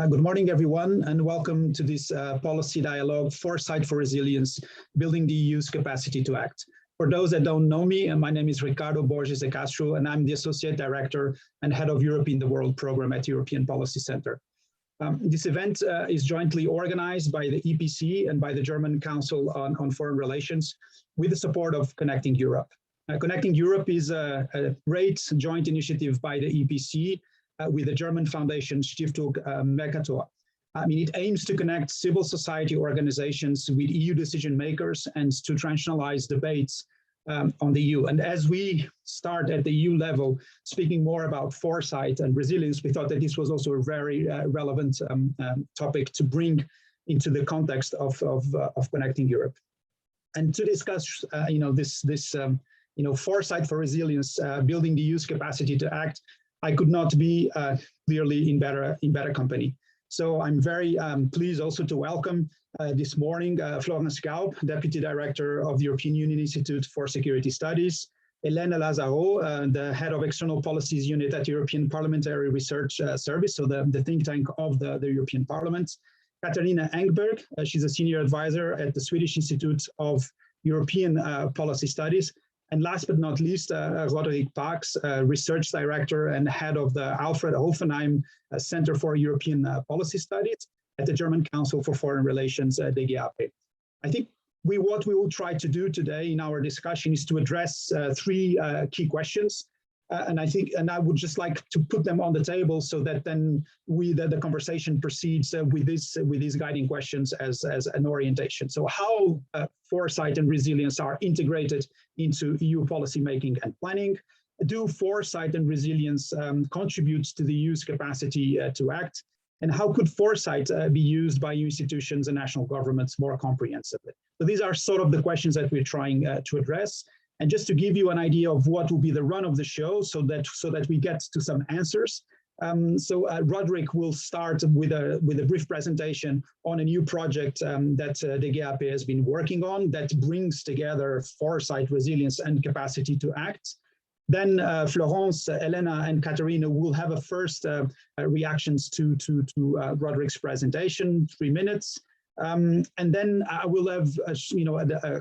Good morning, everyone, and welcome to this policy dialogue, Foresight for Resilience, Building the EU's Capacity to Act. For those that don't know me, my name is Ricardo Borges de Castro, and I'm the Associate Director and Head of Europe in the World Program at European Policy Center. This event is jointly organized by the EPC and by the German Council on Foreign Relations with the support of Connecting Europe. Connecting Europe is a great joint initiative by the EPC with the German foundation Stiftung Mercator. It aims to connect civil society organizations with EU decision makers and to traditionalize debates on the EU. And as we start at the EU level, speaking more about foresight and resilience, we thought that this was also a very relevant topic to bring into the context of Connecting Europe. And to discuss, this foresight for resilience, building the EU's capacity to act, I could not be clearly in better company. So I'm very pleased also to welcome this morning Florence Gaub, Deputy Director of the European Union Institute for Security Studies, Elena Lazarou, the Head of External Policies Unit at European Parliamentary Research Service, so the think tank of the European Parliament, Katarina Engberg, she's a Senior Advisor at the Swedish Institute of European Policy Studies, and last but not least, Roderick, Research Director and Head of the Alfred Oppenheim Center for European Policy Studies at the German Council for Foreign Relations, DGAP. I think what we will try to do today in our discussion is to address three key questions. And I would just like to put them on the table so that then the conversation proceeds with these guiding questions as an orientation. So how foresight and resilience are integrated into EU policymaking and planning? Do foresight and resilience contribute to the EU's capacity to act? And how could foresight be used by EU institutions and national governments more comprehensively? So these are sort of the questions that we're trying to address. And just to give you an idea of what will be the run of the show so that we get to some answers. Roderick will start with a brief presentation on a new project that DGAP has been working on that brings together foresight, resilience, and capacity to act. Then Florence, Elena, and Katarina will have a first reactions to Roderick's presentation, 3 minutes. And then I will have a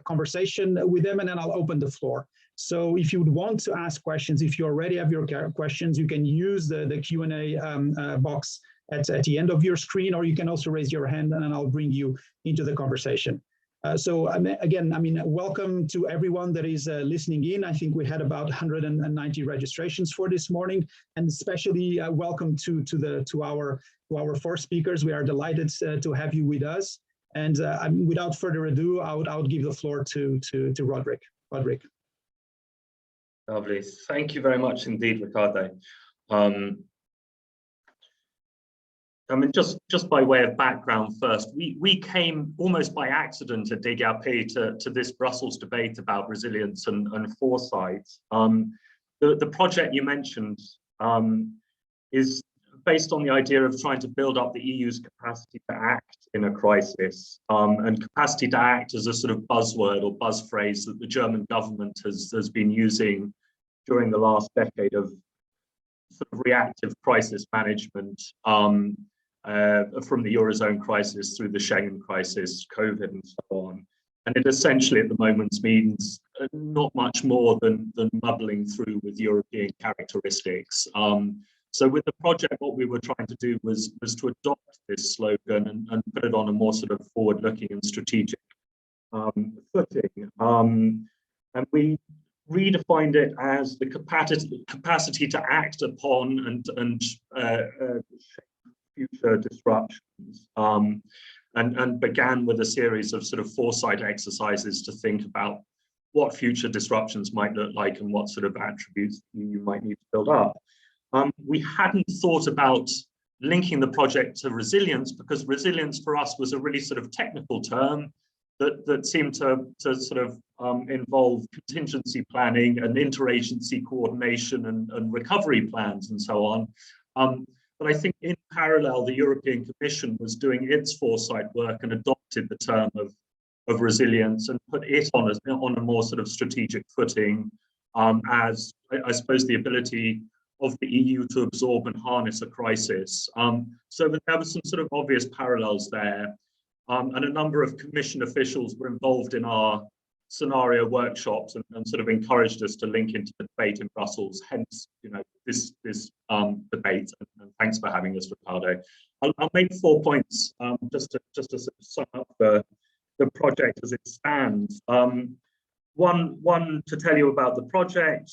conversation with them, and then I'll open the floor. So if you would want to ask questions, if you already have your questions, you can use the Q&A box at the end of your screen, or you can also raise your hand and then I'll bring you into the conversation. Welcome to everyone that is listening in. I think we had about 190 registrations for this morning, and especially welcome to our four speakers. We are delighted to have you with us. And without further ado, I would give the floor to Roderick. Roderick. Lovely. Thank you very much indeed, Ricardo. Just by way of background first, we came almost by accident at DGAP to this Brussels debate about resilience and foresight. The project you mentioned is based on the idea of trying to build up the EU's capacity to act in a crisis, and capacity to act is a sort of buzzword or buzz phrase that the German government has been using during the last decade of sort of reactive crisis management, from the Eurozone crisis through the Schengen crisis, COVID, and so on. And it essentially at the moment means not much more than muddling through with European characteristics. So with the project, what we were trying to do was to adopt this slogan and put it on a more sort of forward-looking and strategic footing. And we redefined it as the capacity to act upon and future disruptions, and began with a series of sort of foresight exercises to think about what future disruptions might look like and what sort of attributes you might need to build up. We hadn't thought about linking the project to resilience because resilience for us was a really sort of technical term that seemed to sort of involve contingency planning and interagency coordination and recovery plans and so on. But I think in parallel, the European Commission was doing its foresight work and adopted the term of resilience and put it on a more sort of strategic footing as, I suppose, the ability of the EU to absorb and harness a crisis. So there were some sort of obvious parallels there. And a number of Commission officials were involved in our scenario workshops and sort of encouraged us to link into the debate in Brussels. Hence, this debate. And thanks for having us, Ricardo. I'll make 4 points just to sort of sum up the project as it stands. One to tell you about the project.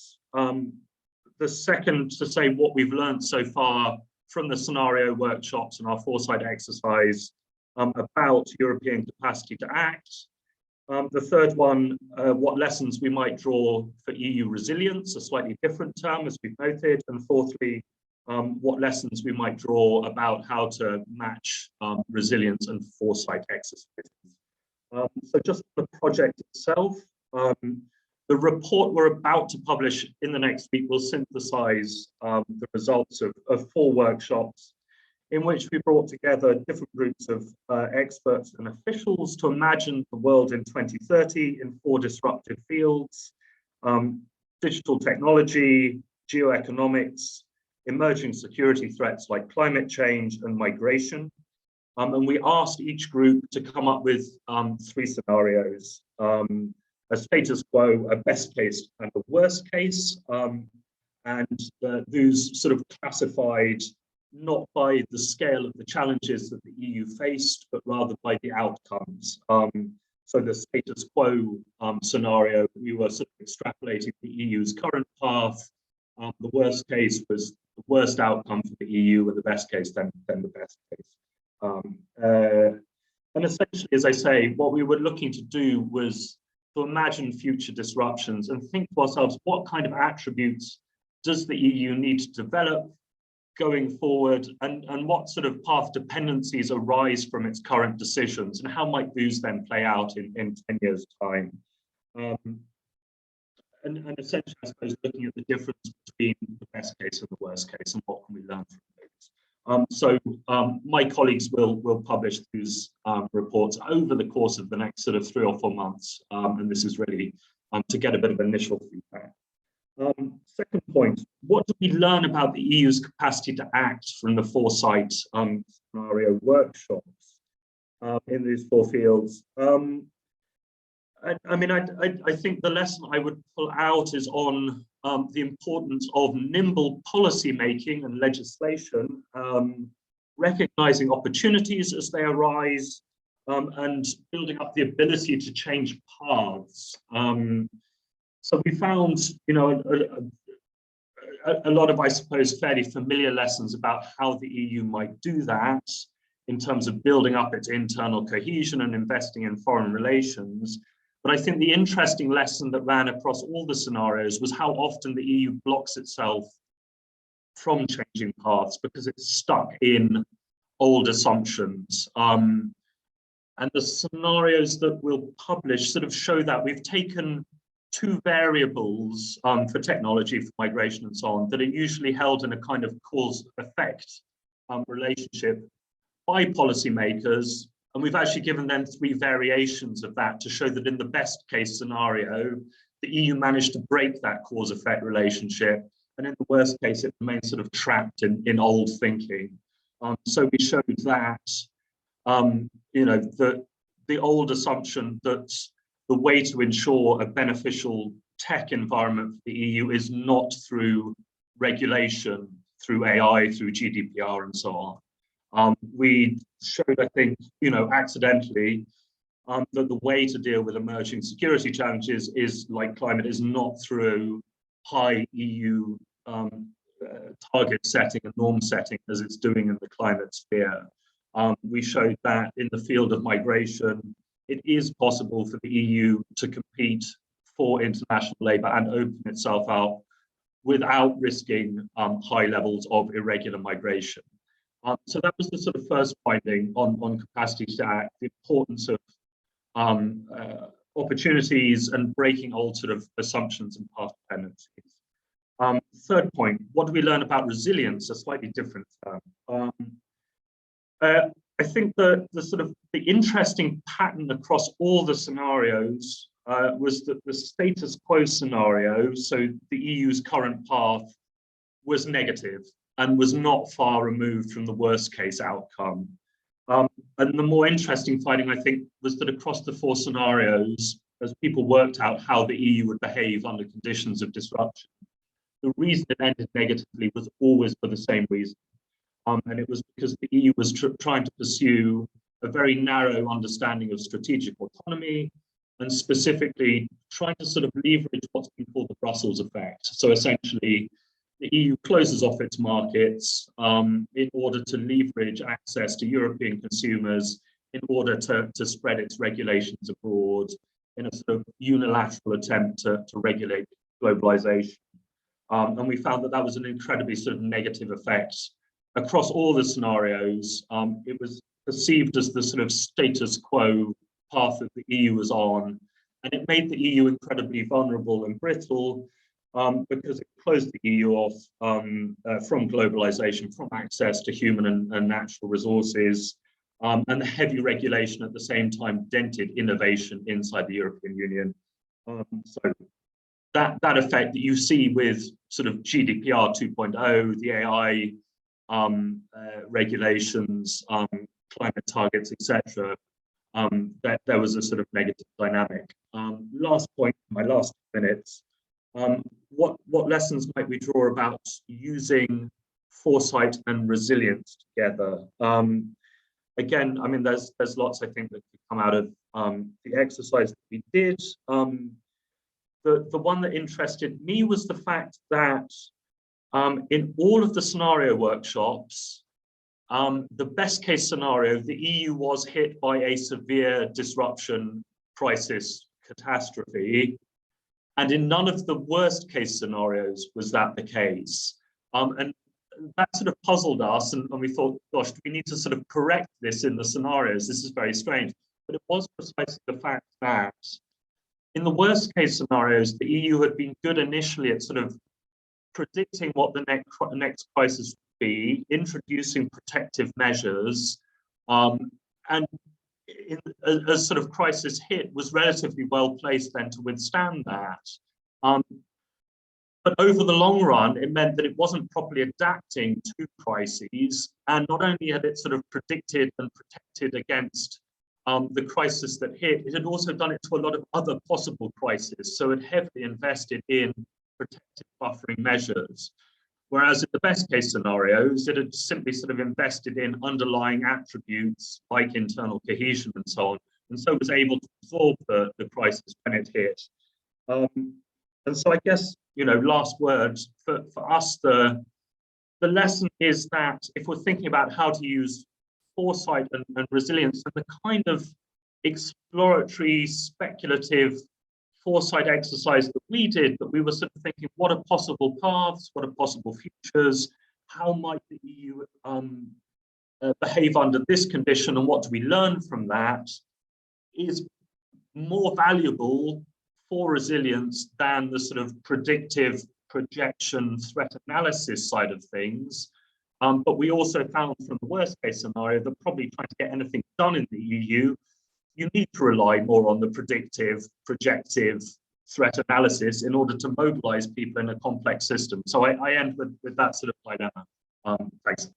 The second to say what we've learned so far from the scenario workshops and our Foresight exercise about European capacity to act. The third one, what lessons we might draw for EU resilience, a slightly different term as we've noted. And fourthly, what lessons we might draw about how to match resilience and foresight exercises. So just the project itself, the report we're about to publish in the next week will synthesize the results of 4 workshops in which we brought together different groups of experts and officials to imagine the world in 2030 in 4 disruptive fields: digital technology, geoeconomics, emerging security threats like climate change and migration. And we asked each group to come up with 3 scenarios: a status quo, a best case, and a worst case. And those sort of classified not by the scale of the challenges that the EU faced, but rather by the outcomes. So the status quo scenario, we were sort of extrapolating the EU's current path. The worst case was the worst outcome for the EU, and the best case then the best case. And essentially, as I say, what we were looking to do was to imagine future disruptions and think to ourselves, what kind of attributes does the EU need to develop going forward, and what sort of path dependencies arise from its current decisions, and how might those then play out in 10 years' time? And essentially, I suppose, looking at the difference between the best case and the worst case, and what can we learn from those. So my colleagues will publish these reports over the course of the next sort of 3 or 4 months, and this is really to get a bit of initial feedback. Second point, what do we learn about the EU's capacity to act from the Foresight scenario workshops in these 4 fields? I mean, I think the lesson I would pull out is on the importance of nimble policy making and legislation, recognizing opportunities as they arise, and building up the ability to change paths. So we found, a lot of, I suppose, fairly familiar lessons about how the EU might do that in terms of building up its internal cohesion and investing in foreign relations. But I think the interesting lesson that ran across all the scenarios was how often the EU blocks itself from changing paths because it's stuck in old assumptions. And the scenarios that we'll publish sort of show that we've taken 2 variables for technology, for migration and so on, that are usually held in a kind of cause-effect relationship by policymakers. And we've actually given them 3 variations of that to show that in the best case scenario, the EU managed to break that cause-effect relationship. And in the worst case, it remains sort of trapped in old thinking. So we showed that, the old assumption that the way to ensure a beneficial tech environment for the EU is not through regulation, through AI, through GDPR, and so on. We showed, I think, accidentally, that the way to deal with emerging security challenges is, like climate, is not through high EU target setting and norm setting as it's doing in the climate sphere. We showed that in the field of migration, it is possible for the EU to compete for international labour and open itself out without risking high levels of irregular migration. So that was the sort of first finding on capacity to act, the importance of opportunities and breaking old sort of assumptions and path dependencies. Third point, what do we learn about resilience? A slightly different term. I think the interesting pattern across all the scenarios was that the status quo scenario, so the EU's current path, was negative and was not far removed from the worst case outcome. And the more interesting finding, I think, was that across the four scenarios, as people worked out how the EU would behave under conditions of disruption, the reason it ended negatively was always for the same reason. And it was because the EU was trying to pursue a very narrow understanding of strategic autonomy, and specifically trying to sort of leverage what's been called the Brussels effect. So essentially, the EU closes off its markets in order to leverage access to European consumers, in order to spread its regulations abroad in a sort of unilateral attempt to regulate globalization. And we found that that was an incredibly sort of negative effect across all the scenarios. It was perceived as the sort of status quo path that the EU was on, and it made the EU incredibly vulnerable and brittle because it closed the EU off from globalization, from access to human and natural resources, and the heavy regulation at the same time dented innovation inside the European Union. So that effect that you see with sort of GDPR 2.0, the AI regulations, climate targets, etc., that there was a sort of negative dynamic. Last point, my last minutes. What lessons might we draw about using foresight and resilience together? Again, I mean, there's lots I think that could come out of the exercise that we did. The one that interested me was the fact that in all of the scenario workshops, the best case scenario, the EU was hit by a severe disruption, crisis, catastrophe. And in none of the worst case scenarios was that the case. And that sort of puzzled us, and we thought, gosh, we need to sort of correct this in the scenarios. This is very strange. But it was precisely the fact that in the worst case scenarios, the EU had been good initially at sort of predicting what the next crisis would be, introducing protective measures, and as sort of crisis hit, was relatively well placed then to withstand that. But over the long run, it meant that it wasn't properly adapting to crises, and not only had it sort of predicted and protected against the crisis that hit, it had also done it to a lot of other possible crises. So it heavily invested in protective buffering measures. Whereas in the best case scenarios, it had simply sort of invested in underlying attributes like internal cohesion and so on, and so was able to absorb the crisis when it hit. And so I guess, you know, last word for us, the lesson is that if we're thinking about how to use foresight and resilience and the kind of exploratory, speculative foresight exercise that we did, that we were sort of thinking, what are possible paths, what are possible futures, how might the EU behave under this condition, and what do we learn from that, is more valuable for resilience than the sort of predictive projection threat analysis side of things. But we also found from the worst case scenario that probably trying to get anything done in the EU, you need to rely more on the predictive, projective threat analysis in order to mobilize people in a complex system. So I end with that sort of dilemma. Thanks.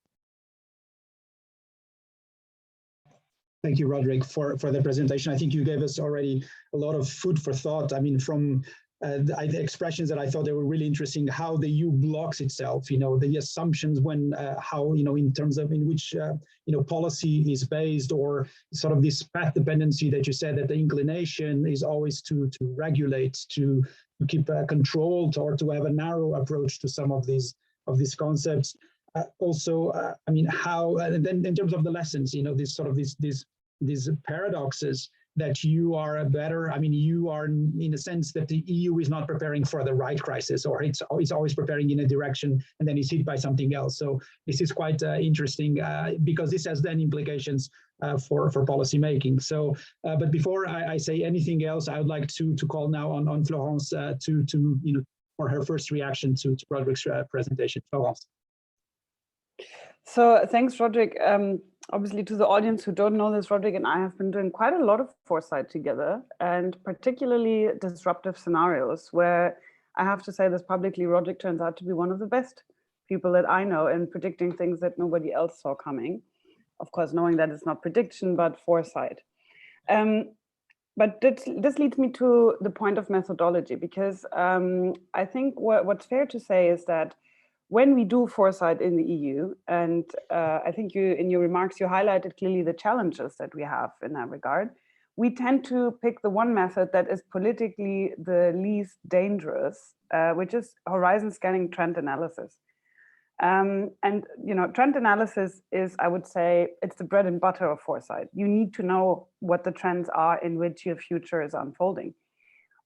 Thank you, Roderick, for the presentation. I think you gave us already a lot of food for thought. I mean, from the expressions that I thought they were really interesting, how the EU blocks itself, you know, the assumptions when, how, you know, in terms of in which, you know, policy is based, or sort of this path dependency that you said, that the inclination is always to regulate, to keep controlled, or to have a narrow approach to some of these concepts. Also, I mean, how, and then in terms of the lessons, you know, this sort of these paradoxes, that you are better, I mean, you are in a sense that the EU is not preparing for the right crisis, or it's always preparing in a direction and then it's hit by something else. So this is quite interesting because this has then implications for policy making. So, but before I say anything else, I would like to call now on Florence to you know, for her first reaction to Roderick's presentation. Florence. So thanks, Roderick. Obviously, to the audience who don't know this, Roderick and I have been doing quite a lot of foresight together, and particularly disruptive scenarios, where I have to say this publicly, Roderick turns out to be one of the best people that I know and predicting things that nobody else saw coming. Of course, knowing that it's not prediction, but foresight. But this leads me to the point of methodology, because I think what's fair to say is that when we do foresight in the EU, and I think in your remarks, you highlighted clearly the challenges that we have in that regard, we tend to pick the one method that is politically the least dangerous, which is horizon scanning trend analysis. And trend analysis is, I would say, it's the bread and butter of foresight. You need to know what the trends are in which your future is unfolding.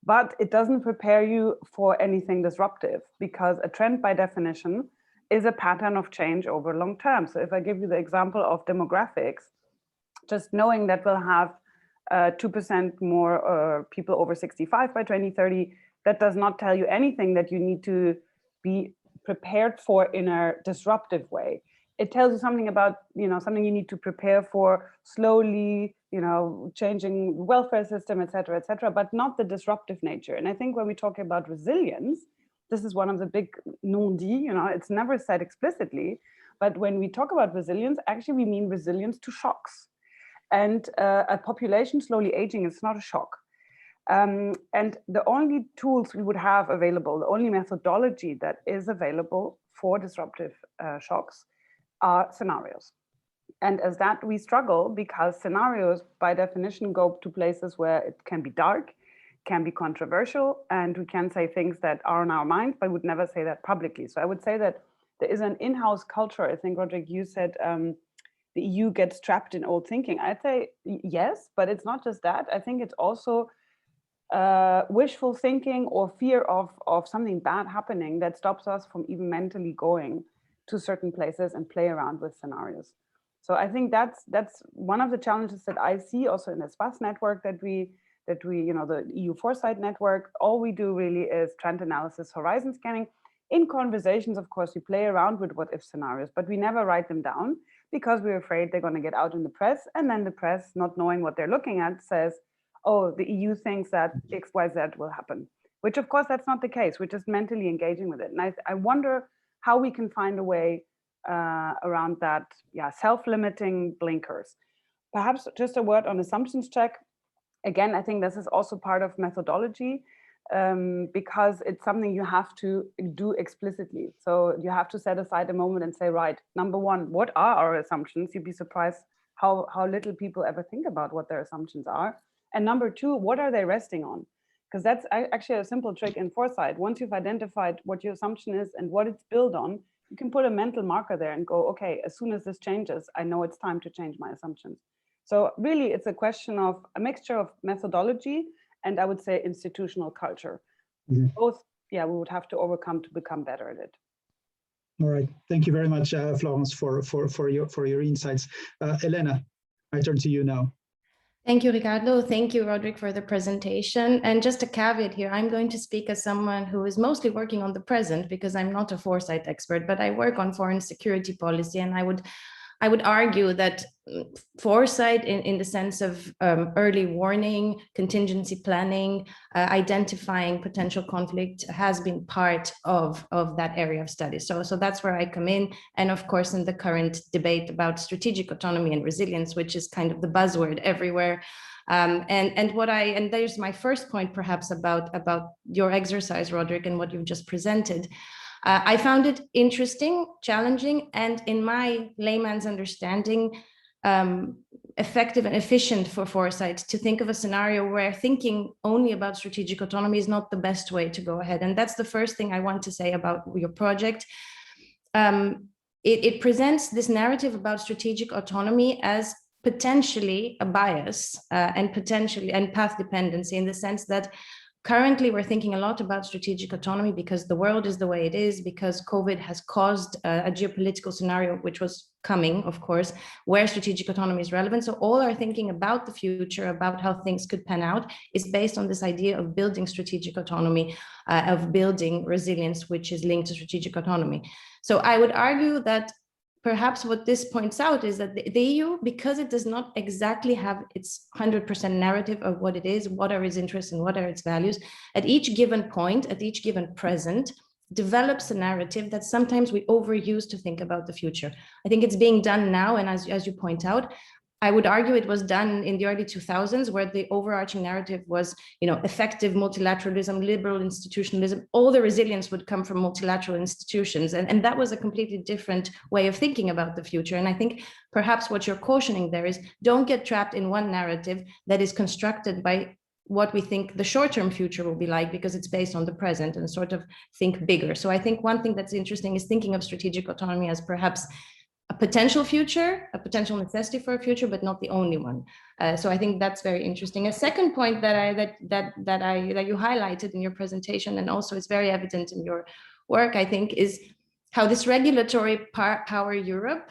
But it doesn't prepare you for anything disruptive, because a trend by definition is a pattern of change over long term. So if I give you the example of demographics, just knowing that we'll have 2% more people over 65 by 2030, that does not tell you anything that you need to be prepared for in a disruptive way. It tells you something about, something you need to prepare for slowly, changing welfare system, et cetera, but not the disruptive nature. And I think when we talk about resilience, this is one of the big non-dit, it's never said explicitly, but when we talk about resilience, actually we mean resilience to shocks. And a population slowly aging is not a shock. And the only tools we would have available, the only methodology that is available for disruptive shocks are scenarios. And as that, we struggle because scenarios, by definition, go to places where it can be dark, can be controversial, and we can say things that are on our mind, but would never say that publicly. So I would say that there is an in-house culture. I think, Roderick, you said the EU gets trapped in old thinking. I'd say yes, but it's not just that. I think it's also wishful thinking or fear of something bad happening that stops us from even mentally going to certain places and play around with scenarios. So I think that's one of the challenges that I see also in the SPAS network that we the EU Foresight network. All we do really is trend analysis, horizon scanning. In conversations, of course, we play around with what if scenarios, but we never write them down because we're afraid they're going to get out in the press, and then the press, not knowing what they're looking at, says, oh, the EU thinks that X, Y, Z will happen, which of course that's not the case. We're just mentally engaging with it. And I wonder how we can find a way around that, self-limiting blinkers. Perhaps just a word on assumptions check. Again, I think this is also part of methodology because it's something you have to do explicitly. So you have to set aside a moment and say, right, number one, what are our assumptions? You'd be surprised how little people ever think about what their assumptions are. And number two, what are they resting on? Because that's actually a simple trick in foresight. Once you've identified what your assumption is and what it's built on, you can put a mental marker there and go, okay, as soon as this changes, I know it's time to change my assumptions. So really, it's a question of a mixture of methodology and I would say institutional culture. Mm-hmm. Both, we would have to overcome to become better at it. All right, thank you very much, Florence, for your insights. Elena, I turn to you now. Thank you, Ricardo. Thank you, Roderick, for the presentation. And just a caveat here, I'm going to speak as someone who is mostly working on the present because I'm not a foresight expert, but I work on foreign security policy. And I would argue that foresight in the sense of early warning, contingency planning, identifying potential conflict has been part of that area of study. So that's where I come in. And of course, in the current debate about strategic autonomy and resilience, which is kind of the buzzword everywhere. And there's my first point, perhaps, about your exercise, Roderick, and what you've just presented. I found it interesting, challenging, and in my layman's understanding, effective and efficient for foresight to think of a scenario where thinking only about strategic autonomy is not the best way to go ahead. And that's the first thing I want to say about your project. It presents this narrative about strategic autonomy as potentially a bias and path dependency, in the sense that currently, we're thinking a lot about strategic autonomy because the world is the way it is, because COVID has caused a geopolitical scenario, which was coming, of course, where strategic autonomy is relevant. So all our thinking about the future, about how things could pan out, is based on this idea of building strategic autonomy, of building resilience, which is linked to strategic autonomy. So I would argue that perhaps what this points out is that the EU, because it does not exactly have its 100% narrative of what it is, what are its interests and what are its values, at each given point, at each given present, develops a narrative that sometimes we overuse to think about the future. I think it's being done now, and as you point out, I would argue it was done in the early 2000s, where the overarching narrative was, effective multilateralism, liberal institutionalism. All the resilience would come from multilateral institutions, and that was a completely different way of thinking about the future. And I think perhaps what you're cautioning there is, don't get trapped in one narrative that is constructed by what we think the short-term future will be like, because it's based on the present, and sort of think bigger. So I think one thing that's interesting is thinking of strategic autonomy as perhaps a potential future, a potential necessity for a future, but not the only one. So I think that's very interesting. A second point that you highlighted in your presentation, and also it's very evident in your work, I think, is how this regulatory power Europe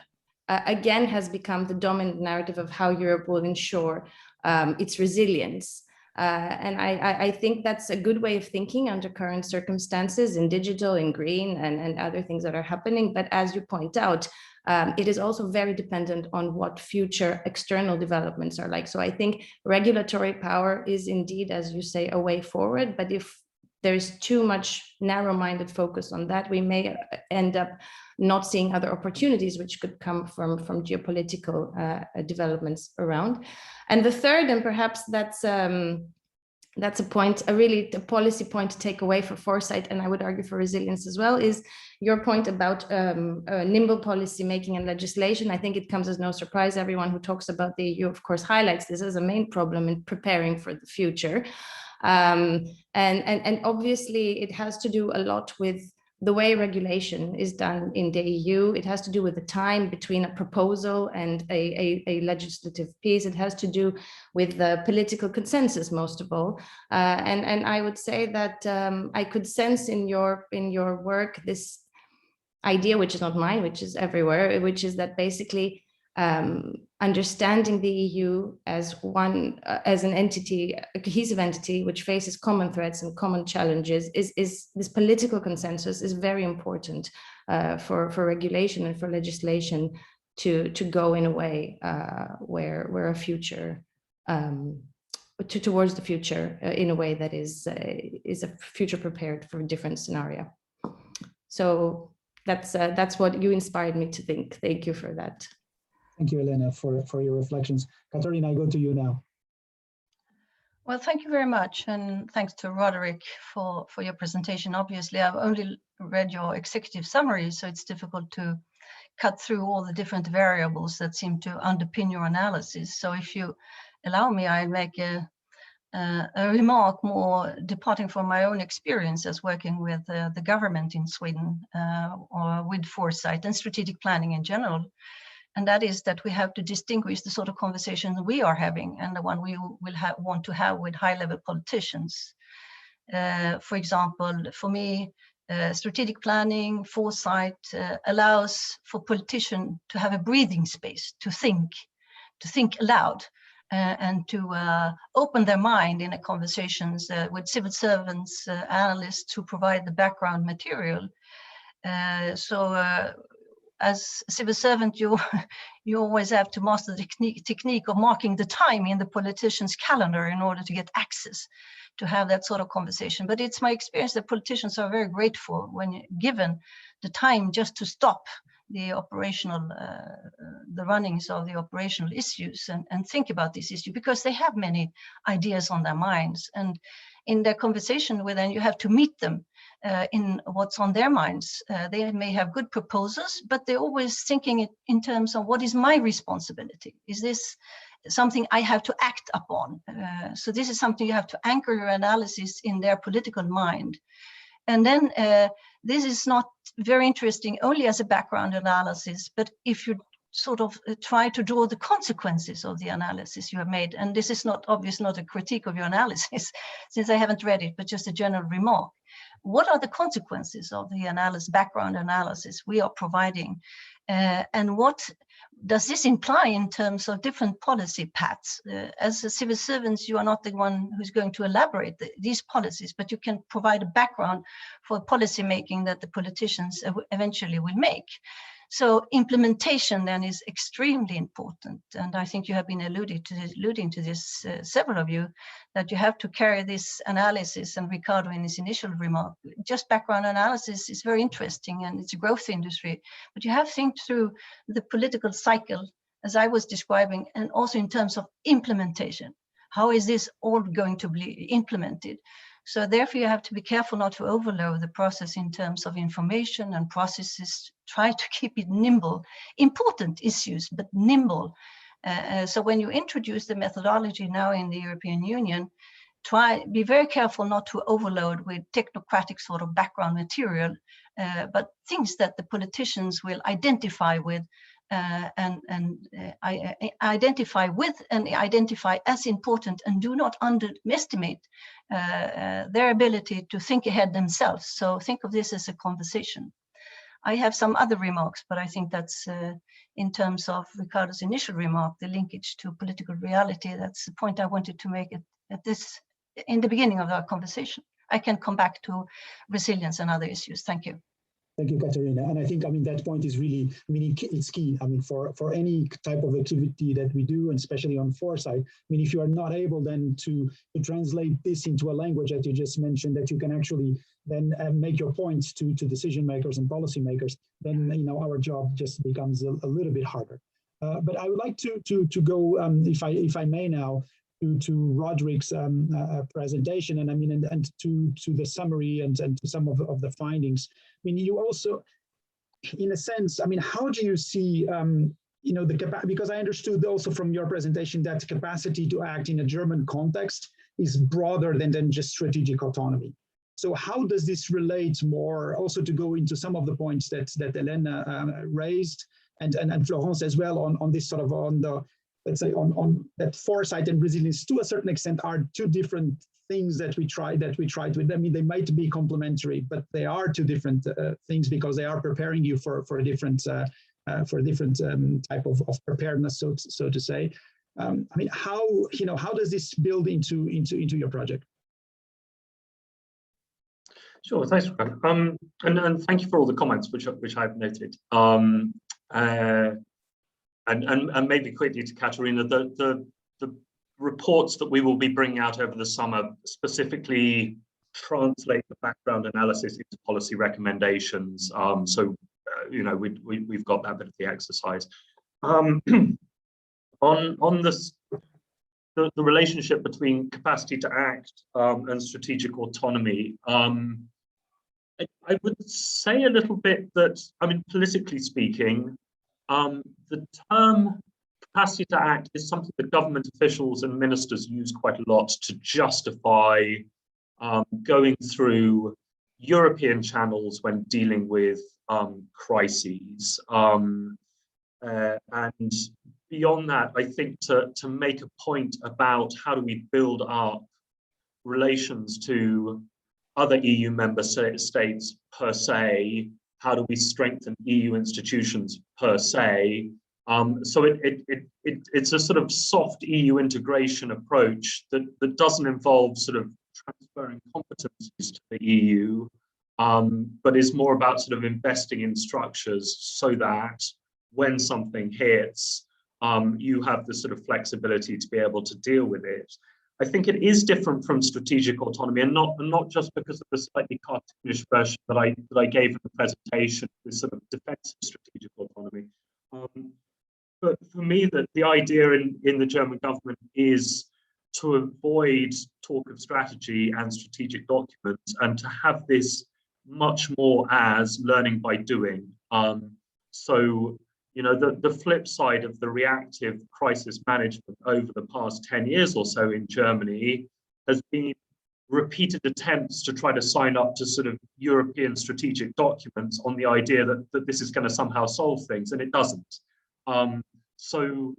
again has become the dominant narrative of how Europe will ensure its resilience. And I think that's a good way of thinking under current circumstances in digital, in green, and other things that are happening. But as you point out, it is also very dependent on what future external developments are like. So I think regulatory power is indeed, as you say, a way forward. But if there's too much narrow-minded focus on that, we may end up not seeing other opportunities which could come from geopolitical developments around. And the third, and perhaps that's a point, a policy point to take away for Foresight, and I would argue for resilience as well, is your point about nimble policy making and legislation. I think it comes as no surprise. Everyone who talks about the EU, of course, highlights this as a main problem in preparing for the future. And obviously it has to do a lot with the way regulation is done in the EU. It has to do with the time between a proposal and a legislative piece. It has to do with the political consensus, most of all. And I would say that I could sense in your work this idea, which is not mine, which is everywhere, which is that basically understanding the EU as an entity, a cohesive entity which faces common threats and common challenges, is this political consensus is very important for regulation and for legislation to go in a way where a future towards the future in a way that is a future prepared for a different scenario. So that's what you inspired me to think. Thank you for that. Thank you, Elena, for your reflections. Katarina, I go to you now. Well, thank you very much. And thanks to Roderick for your presentation. Obviously, I've only read your executive summary, so it's difficult to cut through all the different variables that seem to underpin your analysis. So if you allow me, I'll make a remark more departing from my own experience as working with the government in Sweden or with Foresight and strategic planning in general. And that is that we have to distinguish the sort of conversations we are having and the one we will want to have with high-level politicians. For example, for me, strategic planning, foresight allows for politicians to have a breathing space, to think aloud, and to open their mind in a conversations with civil servants, analysts who provide the background material. As a civil servant, you always have to master the technique of marking the time in the politician's calendar in order to get access to have that sort of conversation. But it's my experience that politicians are very grateful when given the time just to stop the operational, the runnings of the operational issues and think about this issue, because they have many ideas on their minds. And in their conversation with them, you have to meet them in what's on their minds. They may have good proposals, but they're always thinking it in terms of what is my responsibility? Is this something I have to act upon? So this is something you have to anchor your analysis in their political mind. And then this is not very interesting only as a background analysis, but if you sort of try to draw the consequences of the analysis you have made, and this is not obviously not a critique of your analysis, since I haven't read it, but just a general remark. What are the consequences of the background analysis we are providing? And what does this imply in terms of different policy paths? As a civil servants, you are not the one who's going to elaborate these policies, but you can provide a background for policy making that the politicians eventually will make. So implementation then is extremely important. And I think you have been alluding to this, several of you, that you have to carry this analysis, and Ricardo in his initial remark, just background analysis is very interesting and it's a growth industry, but you have to think through the political cycle, as I was describing, and also in terms of implementation. How is this all going to be implemented? So therefore you have to be careful not to overload the process in terms of information and processes. Try to keep it nimble. Important issues, but nimble. So when you introduce the methodology now in the European Union, be very careful not to overload with technocratic sort of background material, but things that the politicians will identify with identify with and identify as important, and do not underestimate their ability to think ahead themselves. So think of this as a conversation. I have some other remarks, but I think that's in terms of Ricardo's initial remark, the linkage to political reality. That's the point I wanted to make in the beginning of our conversation. I can come back to resilience and other issues. Thank you. Thank you, Katarina. And I think, that point is really, it's key. For any type of activity that we do, and especially on Foresight, if you are not able then to translate this into a language that you just mentioned, that you can actually then make your points to decision makers and policy makers, then, our job just becomes a little bit harder. But I would like to go, if I may now, to Roderick's presentation, and to the summary and to some of the findings. You also, in a sense, how do you see, because I understood also from your presentation that capacity to act in a German context is broader than just strategic autonomy. So how does this relate more, also to go into some of the points that Elena raised, and Florence as well, on this sort of, on the, let's say, on that foresight and resilience to a certain extent are two different things that we try to, they might be complementary, but they are two different things, because they are preparing you for a different type of preparedness, so to say. How does this build into your project? Sure, thanks, Ricardo. And thank you for all the comments which I've noted. And maybe quickly to Katarina, the reports that we will be bringing out over the summer specifically translate the background analysis into policy recommendations. We've got that bit of the exercise. On this, the relationship between capacity to act and strategic autonomy, I would say a little bit that, politically speaking, the term capacity to act is something that government officials and ministers use quite a lot to justify going through European channels when dealing with crises. And beyond that, I think to make a point about how do we build up relations to other EU member states per se, how do we strengthen EU institutions per se? So it's a sort of soft EU integration approach that doesn't involve sort of transferring competencies to the EU, but is more about sort of investing in structures so that when something hits, you have the sort of flexibility to be able to deal with it. I think it is different from strategic autonomy, and not just because of the slightly cartoonish version that I gave in the presentation, this sort of defensive strategic autonomy. But for me, the idea in the German government is to avoid talk of strategy and strategic documents, and to have this much more as learning by doing. So, the flip side of the reactive crisis management over the past 10 years or so in Germany has been repeated attempts to try to sign up to sort of European strategic documents on the idea that this is going to somehow solve things, and it doesn't. So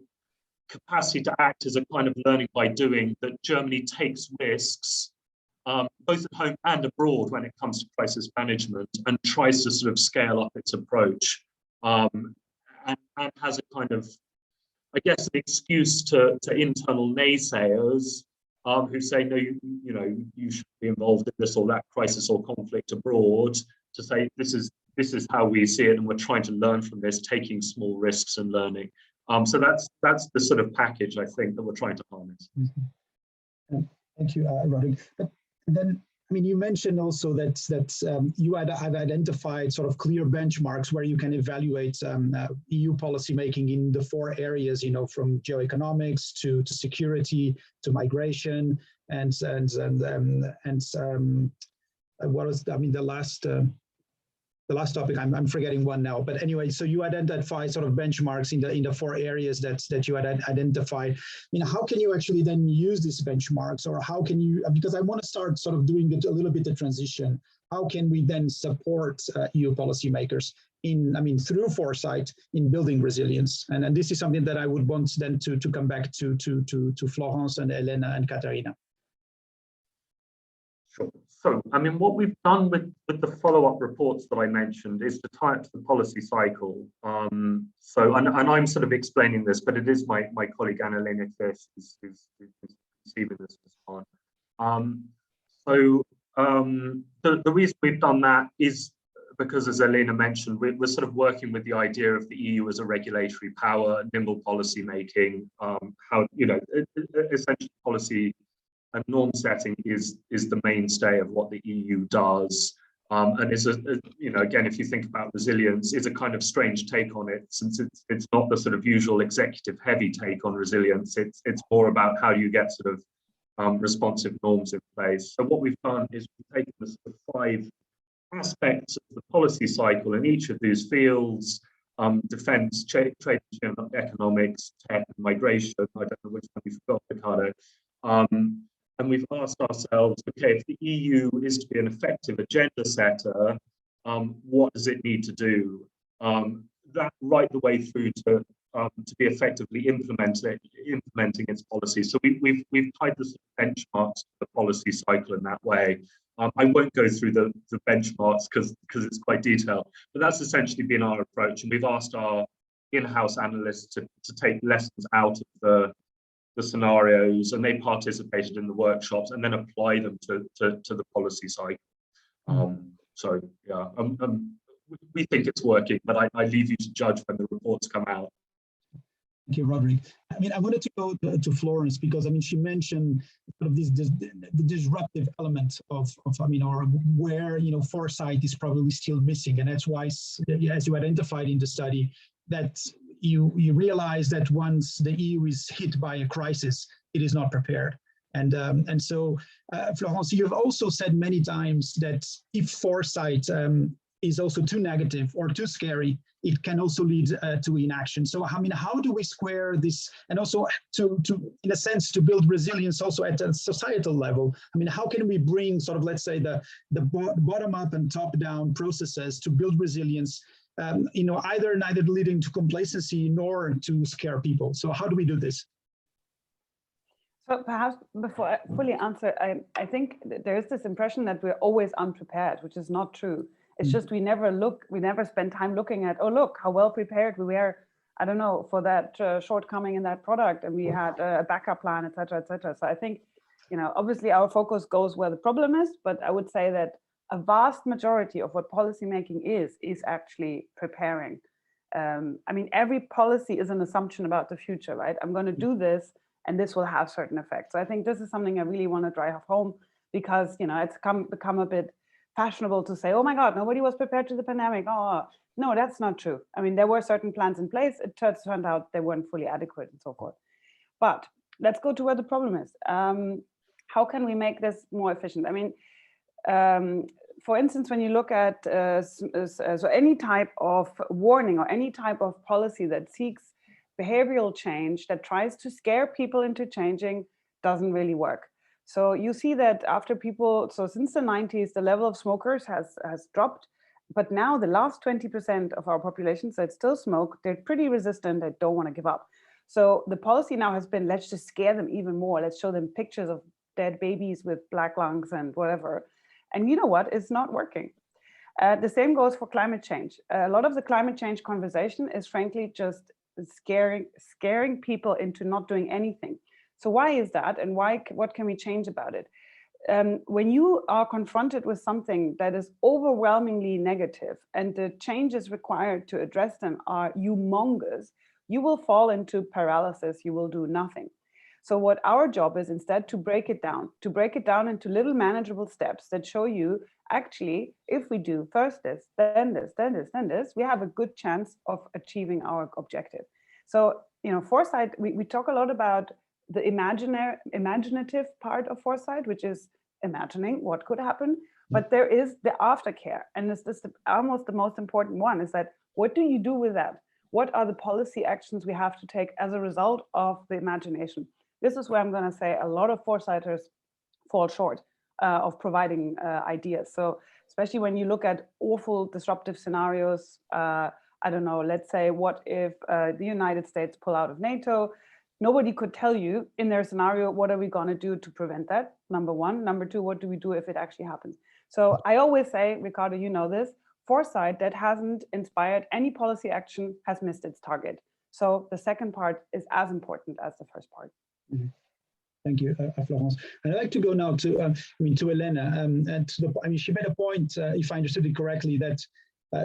capacity to act is a kind of learning by doing, that Germany takes risks both at home and abroad when it comes to crisis management, and tries to sort of scale up its approach. And has a kind of, I guess, an excuse to internal naysayers who say, no, you should be involved in this or that crisis or conflict abroad, to say this is this is how we see it, and we're trying to learn from this, taking small risks and learning. So that's the sort of package, I think, that we're trying to harness. Thank you, Roderick. But then, I mean, you mentioned also that you had identified sort of clear benchmarks where you can evaluate EU policymaking in the 4 areas, you know, from geoeconomics to security to migration and what was, I mean, the last topic, I'm forgetting one now, but anyway, so you identify sort of benchmarks in the 4 areas that you had identified. You know, how can you actually then use these benchmarks, or how can you, because I want to start sort of doing a little bit of transition. How can we then support EU policymakers in, I mean, through foresight in building resilience? And this is something that I would want then to come back to Florence and Elena and Katarina. Sure. So, I mean, what we've done with the follow-up reports that I mentioned is to tie it to the policy cycle. And I'm sort of explaining this, but it is my colleague Elena who's conceiving this one. The reason we've done that is because, as Elena mentioned, we're sort of working with the idea of the EU as a regulatory power, nimble policy making, how, you know, essentially policy and norm setting is the mainstay of what the EU does, and is you know, again, if you think about resilience, is a kind of strange take on it, since it's not the sort of usual executive heavy take on resilience. It's more about how you get sort of responsive norms in place. So what we've done is we've taken the sort of 5 aspects of the policy cycle in each of these fields: defense, trade, economics, tech, and migration. I don't know which one you forgot, Ricardo. And we've asked ourselves, okay, if the EU is to be an effective agenda setter, what does it need to do? That right the way through to be effectively implementing its policy. So we've tied the benchmarks to the policy cycle in that way. I won't go through the benchmarks because it's quite detailed, but that's essentially been our approach. And we've asked our in-house analysts to take lessons out of the scenarios, and they participated in the workshops and then apply them to the policy cycle. So yeah, we think it's working, but I leave you to judge when the reports come out. Thank you, Roderick. I mean, I wanted to go to Florence because, I mean, she mentioned sort of the disruptive element of I mean, or where, you know, foresight is probably still missing. And that's why, as you identified in the study, that you realize that once the EU is hit by a crisis, it is not prepared. And so, Florence, you've also said many times that if foresight is also too negative or too scary, it can also lead to inaction. So, I mean, how do we square this, and also to in a sense, to build resilience also at a societal level? I mean, how can we bring sort of, let's say, the bottom-up and top-down processes to build resilience, you know, neither leading to complacency nor to scare people? So how do we do this? So perhaps before I fully answer, I think there is this impression that we're always unprepared, which is not true. It's just we never spend time looking at, oh, look, how well prepared we were, I don't know, for that shortcoming in that product, and we had a backup plan, et cetera, et cetera. So I think, you know, obviously our focus goes where the problem is, but I would say that a vast majority of what policymaking is actually preparing. I mean, every policy is an assumption about the future, right? I'm going to do this, and this will have certain effects. So I think this is something I really want to drive home, because, you know, it's become a bit fashionable to say, oh my God, nobody was prepared to the pandemic. Oh, no, that's not true. I mean, there were certain plans in place. It turned out they weren't fully adequate and so forth. But let's go to where the problem is. How can we make this more efficient? I mean, for instance, when you look at so any type of warning or any type of policy that seeks behavioral change, that tries to scare people into changing, doesn't really work. So you see that after people, so since the 90s, the level of smokers has dropped, but now the last 20% of our population that still smoke, they're pretty resistant, they don't want to give up. So the policy now has been, let's just scare them even more. Let's show them pictures of dead babies with black lungs and whatever. And you know what? It's not working. The same goes for climate change. A lot of the climate change conversation is frankly just scaring people into not doing anything. So why is that? And what can we change about it? when you are confronted with something that is overwhelmingly negative and the changes required to address them are humongous, you will fall into paralysis, you will do nothing. So what our job is instead to break it down into little manageable steps that show you, actually, if we do first this, then this, then this, then this, we have a good chance of achieving our objective. So, foresight, we talk a lot about the imaginative part of foresight, which is imagining what could happen, but there is the aftercare. And this is almost the most important one, is that what do you do with that? What are the policy actions we have to take as a result of the imagination? This is where I'm going to say a lot of foresighters fall short of providing ideas. So especially when you look at awful disruptive scenarios, I don't know, let's say, what if the United States pull out of NATO? Nobody could tell you in their scenario, what are we going to do to prevent that? Number one. Number two, what do we do if it actually happens? So I always say, Ricardo, you know this, foresight that hasn't inspired any policy action has missed its target. So the second part is as important as the first part. Mm-hmm. Thank you, Florence. And I'd like to go now to, to Elena. And she made a point, if I understood it correctly, that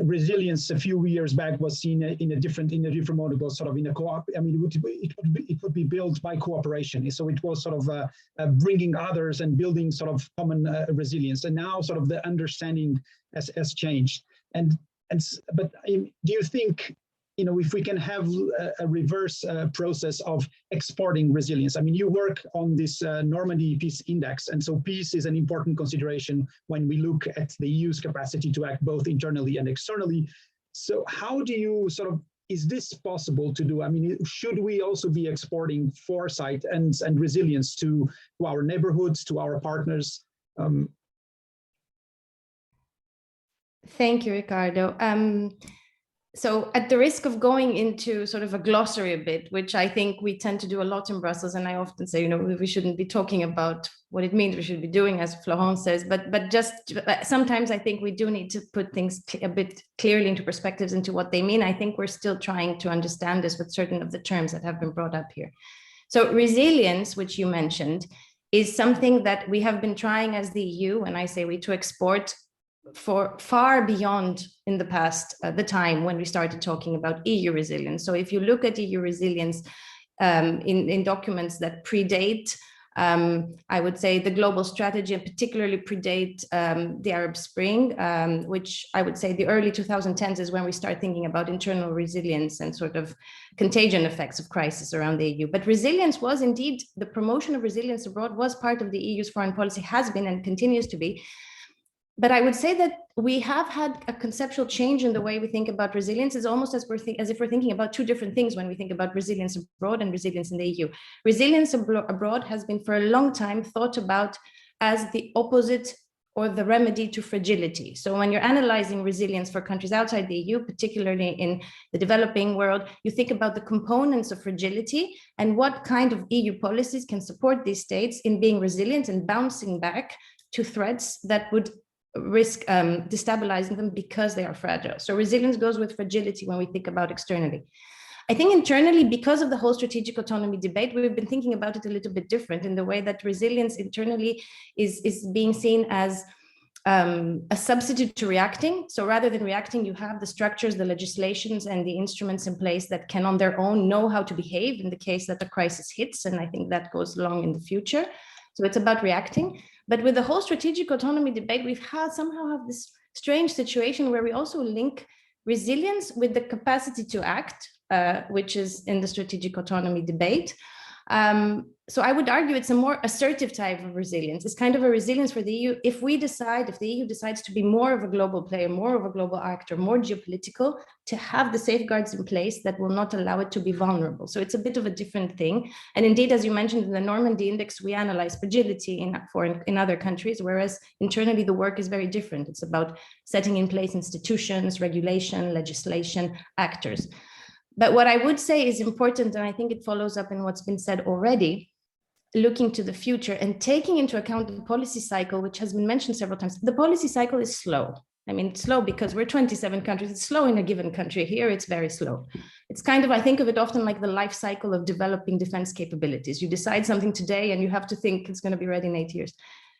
resilience a few years back was seen in a different model, sort of in a co-op. It would be built by cooperation. So it was sort of bringing others and building sort of common resilience. And now sort of the understanding has changed. But do you think, if we can have a reverse process of exporting resilience? You work on this Normandy Peace Index, and so peace is an important consideration when we look at the EU's capacity to act both internally and externally. So how do you is this possible to do? Should we also be exporting foresight and resilience to our neighborhoods, to our partners? Thank you, Ricardo. So at the risk of going into sort of a glossary a bit, which I think we tend to do a lot in Brussels, and I often say, we shouldn't be talking about what it means, we should be doing, as Florence says, but just sometimes I think we do need to put things a bit clearly into perspectives into what they mean. I think we're still trying to understand this with certain of the terms that have been brought up here. So resilience, which you mentioned, is something that we have been trying as the EU, and I say we, to export for far beyond in the past, the time when we started talking about EU resilience. So if you look at EU resilience in documents that predate, I would say, the global strategy, and particularly predate the Arab Spring, which I would say the early 2010s is when we start thinking about internal resilience and sort of contagion effects of crisis around the EU. But resilience was indeed, the promotion of resilience abroad was part of the EU's foreign policy, has been and continues to be. But I would say that we have had a conceptual change in the way we think about resilience. It's almost as if we're thinking about two different things when we think about resilience abroad and resilience in the EU. Resilience abroad has been for a long time thought about as the opposite or the remedy to fragility. So when you're analyzing resilience for countries outside the EU, particularly in the developing world, you think about the components of fragility and what kind of EU policies can support these states in being resilient and bouncing back to threats that would risk destabilizing them because they are fragile. So resilience goes with fragility when we think about externally. I think internally, because of the whole strategic autonomy debate, we've been thinking about it a little bit different in the way that resilience internally is being seen as a substitute to reacting. So rather than reacting, you have the structures, the legislations, and the instruments in place that can on their own know how to behave in the case that a crisis hits. And I think that goes along in the future. So it's about reacting. But with the whole strategic autonomy debate, we've somehow have this strange situation where we also link resilience with the capacity to act, which is in the strategic autonomy debate. So I would argue it's a more assertive type of resilience. It's kind of a resilience for the EU. If the EU decides to be more of a global player, more of a global actor, more geopolitical, to have the safeguards in place that will not allow it to be vulnerable. So it's a bit of a different thing. And indeed, as you mentioned, in the Normandy Index, we analyze fragility in other countries, whereas internally the work is very different. It's about setting in place institutions, regulation, legislation, actors. But what I would say is important, and I think it follows up in what's been said already, looking to the future and taking into account the policy cycle, which has been mentioned several times. The policy cycle is slow. It's slow because we're 27 countries. It's slow in a given country. Here, it's very slow. It's kind of, I think of it often like the life cycle of developing defense capabilities. You decide something today and you have to think it's going to be ready in 8 years.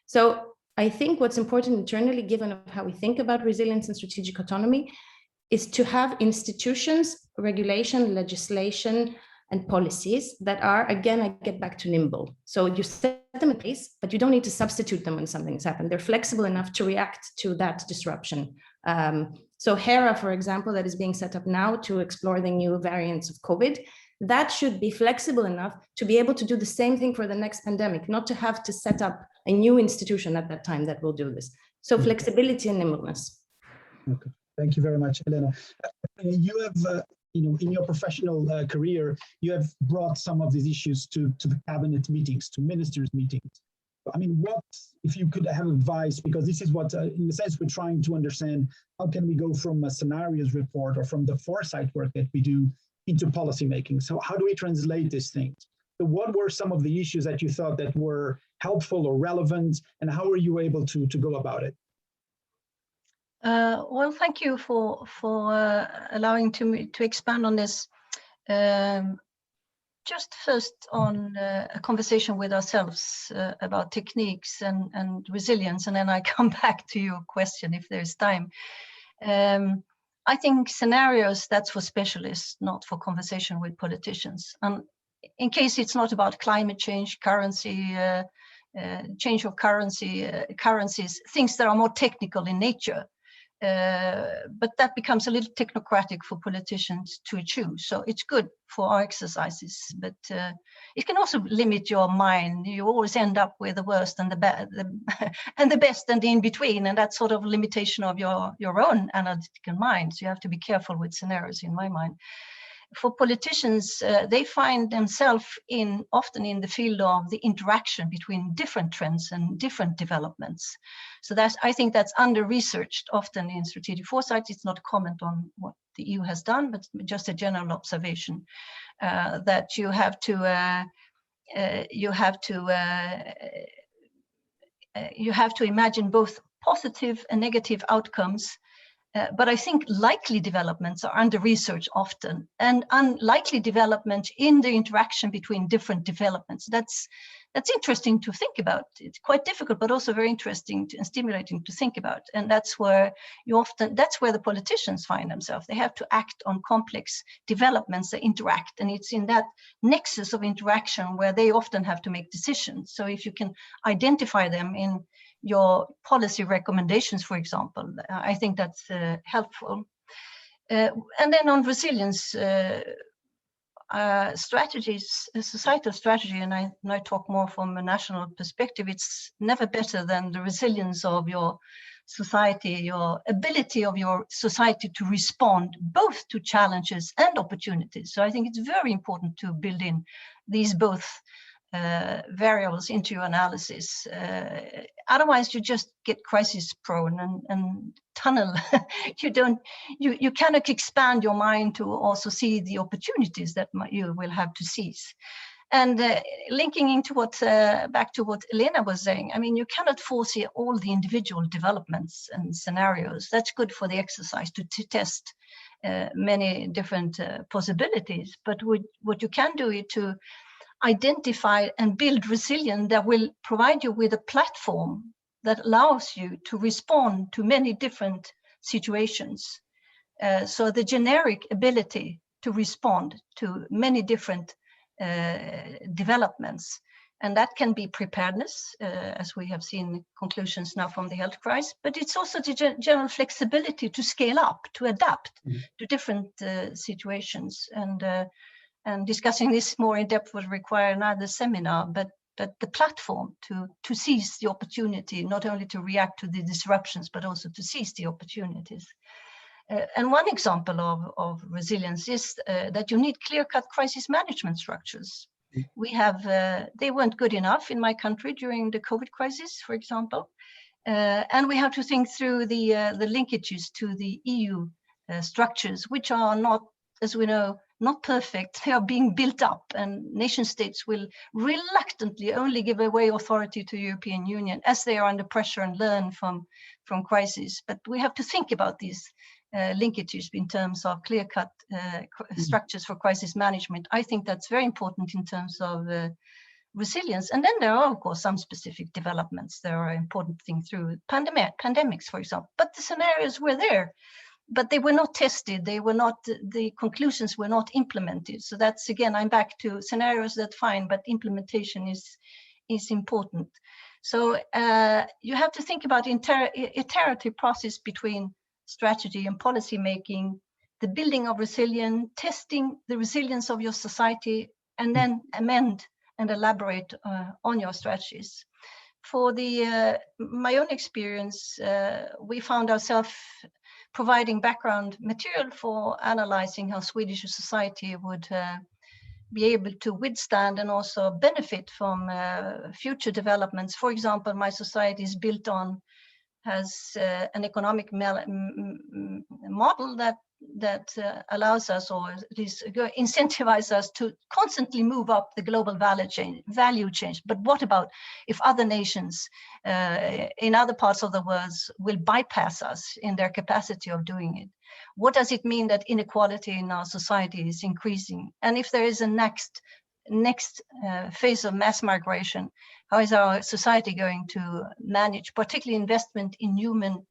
So I think what's important internally, given how we think about resilience and strategic autonomy, is to have institutions, regulation, legislation, and policies that are, again, I get back to nimble. So you set them in place, but you don't need to substitute them when something's happened. They're flexible enough to react to that disruption. So HERA, for example, that is being set up now to explore the new variants of COVID, that should be flexible enough to be able to do the same thing for the next pandemic, not to have to set up a new institution at that time that will do this. So flexibility and nimbleness. Okay, thank you very much, Elena. You have, in your professional career, you have brought some of these issues to the cabinet meetings, to ministers' meetings. I mean, what, if you could have advice, because this is what, in a sense, we're trying to understand, how can we go from a scenarios report or from the foresight work that we do into policy making? So how do we translate these things? So what were some of the issues that you thought that were helpful or relevant, and how were you able to go about it? Well, thank you for allowing me to expand on this. Just first on a conversation with ourselves about techniques and resilience, and then I come back to your question if there's time. I think scenarios, that's for specialists, not for conversation with politicians. And in case it's not about climate change, currency, change of currencies, things that are more technical in nature. But that becomes a little technocratic for politicians to choose. So it's good for our exercises, but it can also limit your mind. You always end up with the worst and the bad, and the best and the in between, and that sort of limitation of your own analytical mind. So you have to be careful with scenarios, in my mind. For politicians, they find themselves often in the field of the interaction between different trends and different developments. So I think that's under-researched often in strategic foresight. It's not a comment on what the EU has done, but just a general observation that you have to imagine both positive and negative outcomes. But I think likely developments are under-researched often, and unlikely development in the interaction between different developments. That's interesting to think about. It's quite difficult, but also very interesting and stimulating to think about. And that's where that's where the politicians find themselves. They have to act on complex developments that interact, and it's in that nexus of interaction where they often have to make decisions. So if you can identify them in your policy recommendations, for example, I think that's helpful. And then on resilience strategies, societal strategy, and I talk more from a national perspective, it's never better than the resilience of your society, your ability of your society to respond both to challenges and opportunities. So I think it's very important to build in these both variables into your analysis. Otherwise, you just get crisis prone and tunnel. You cannot expand your mind to also see the opportunities that you will have to seize. And linking into back to what Elena was saying, I mean, you cannot foresee all the individual developments and scenarios. That's good for the exercise to test many different possibilities. But what you can do is to identify and build resilience that will provide you with a platform that allows you to respond to many different situations. So the generic ability to respond to many different developments, and that can be preparedness, as we have seen conclusions now from the health crisis, but it's also the general flexibility to scale up, to adapt to different situations. And discussing this more in depth would require another seminar, but the platform to seize the opportunity, not only to react to the disruptions, but also to seize the opportunities. And one example of resilience is that you need clear-cut crisis management structures. We have, they weren't good enough in my country during the COVID crisis, for example. And we have to think through the linkages to the EU structures, which are not, as we know, not perfect. They are being built up, and nation states will reluctantly only give away authority to the European Union as they are under pressure and learn from crises. But we have to think about these linkages in terms of clear-cut structures for crisis management. I think that's very important in terms of resilience. And then there are, of course, some specific developments. There are important things through pandemics, for example. But the scenarios were there, but they were not tested. They were not, the conclusions were not implemented. So that's, again, I'm back to scenarios, that's fine, but implementation is important. So you have to think about iterative process between strategy and policy making, the building of resilience, testing the resilience of your society, and then amend and elaborate on your strategies. For my own experience, we found ourselves providing background material for analyzing how Swedish society would be able to withstand and also benefit from future developments. For example, my society is built on, has an economic model that allows us, or at least incentivizes us to constantly move up the global value chain. But what about if other nations in other parts of the world will bypass us in their capacity of doing it? What does it mean that inequality in our society is increasing? And if there is a next phase of mass migration, how is our society going to manage, particularly investment in human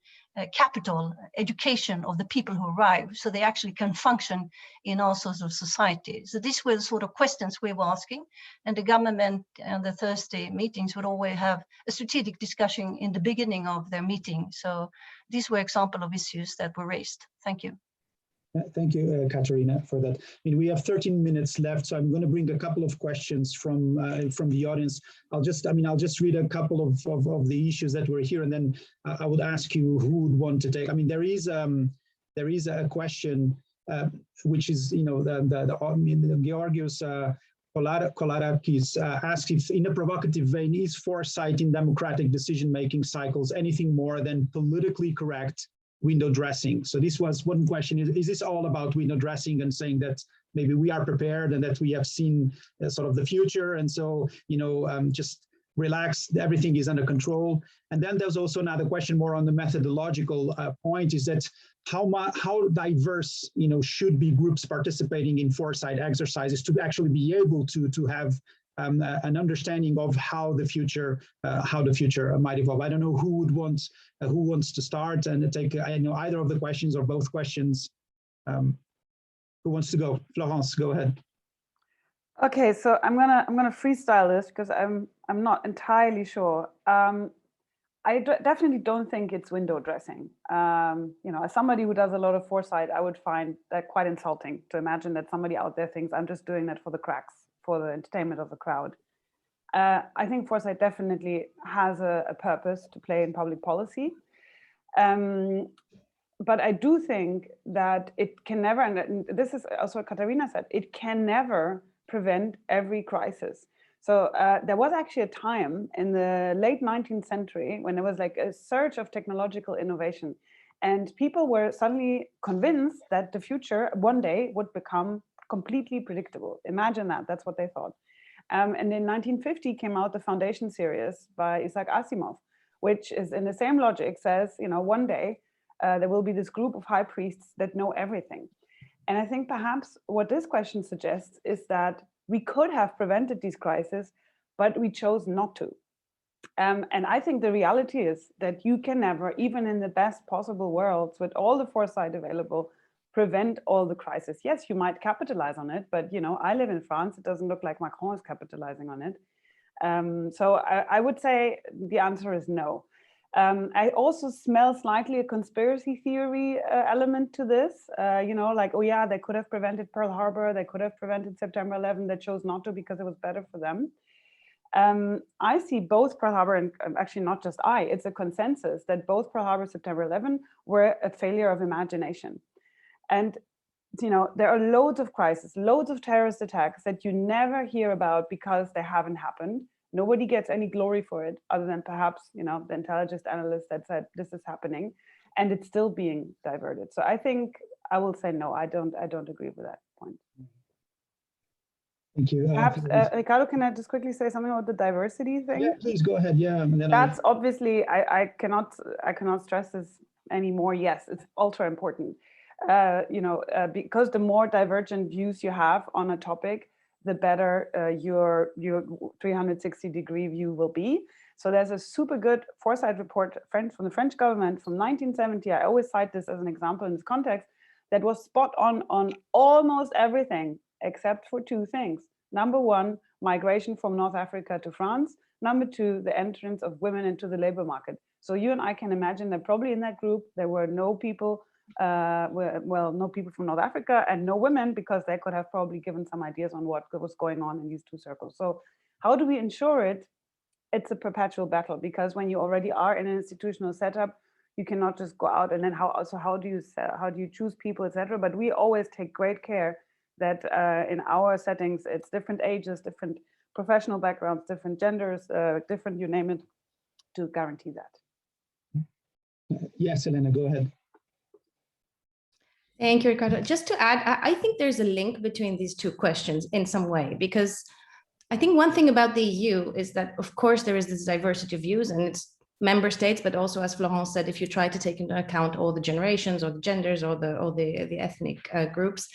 capital, education of the people who arrive, so they actually can function in all sorts of societies? So these were the sort of questions we were asking, and the government and the Thursday meetings would always have a strategic discussion in the beginning of their meeting. So these were examples of issues that were raised. Thank you. Thank you, Katarina, for that. I mean, we have 13 minutes left, so I'm going to bring a couple of questions from the audience. I'll just read a couple of the issues that were here, and then I would ask you who would want to take. I mean, there is a question which is, you know, the Georgios Kolarakis asked if, in a provocative vein, is foresight in democratic decision-making cycles anything more than politically correct window dressing? So this was one question. Is this all about window dressing and saying that maybe we are prepared and that we have seen sort of the future, and so, you know, just relax, everything is under control? And then there's also another question more on the methodological point, is that how diverse, you know, should be groups participating in foresight exercises to actually be able to have an understanding of how the future might evolve. I don't know who wants to start and take, I know, either of the questions or both questions. Who wants to go? Florence, go ahead. Okay, so I'm gonna freestyle this because I'm not entirely sure. I definitely don't think it's window dressing. You know, as somebody who does a lot of foresight, I would find that quite insulting to imagine that somebody out there thinks I'm just doing that for the cracks, for the entertainment of the crowd. I think foresight definitely has a purpose to play in public policy. But I do think that it can never, and this is also what Katarina said, it can never prevent every crisis. So there was actually a time in the late 19th century when there was like a surge of technological innovation, and people were suddenly convinced that the future one day would become completely predictable. Imagine that, that's what they thought. And in 1950 came out the Foundation series by Isaac Asimov, which is in the same logic, says, you know, one day there will be this group of high priests that know everything. And I think perhaps what this question suggests is that we could have prevented these crises, but we chose not to. And I think the reality is that you can never, even in the best possible worlds with all the foresight available, prevent all the crises. Yes, you might capitalize on it, but, you know, I live in France. It doesn't look like Macron is capitalizing on it. So I would say the answer is no. I also smell slightly a conspiracy theory element to this, you know, like, oh yeah, they could have prevented Pearl Harbor, they could have prevented September 11, they chose not to because it was better for them. I see both Pearl Harbor, and actually not just I, it's a consensus that both Pearl Harbor, September 11 were a failure of imagination. And, you know, there are loads of crises, loads of terrorist attacks that you never hear about because they haven't happened. Nobody gets any glory for it other than perhaps, you know, the intelligence analyst that said this is happening, and it's still being diverted. So I think I will say no, I don't agree with that point. Thank you. Perhaps, Ricardo, can I just quickly say something about the diversity thing? Yeah, please go ahead. Yeah, and then that's obviously, I cannot stress this anymore. Yes, it's ultra important. You know, because the more divergent views you have on a topic, the better your 360-degree view will be. So there's a super good Foresight report from the French government from 1970. I always cite this as an example in this context, that was spot on almost everything except for two things. Number one, migration from North Africa to France. Number two, the entrance of women into the labor market. So you and I can imagine that probably in that group, there were no people, no people from North Africa and no women, because they could have probably given some ideas on what was going on in these two circles. So how do we ensure it? It's a perpetual battle, because when you already are in an institutional setup, you cannot just go out and then how do you choose people, etc. But we always take great care that in our settings, it's different ages, different professional backgrounds, different genders, different, you name it, to guarantee that. Yes, Elena, go ahead. Thank you, Ricardo. Just to add, I think there's a link between these two questions in some way, because I think one thing about the EU is that, of course, there is this diversity of views, and it's member states, but also, as Florence said, if you try to take into account all the generations or the genders or the ethnic groups.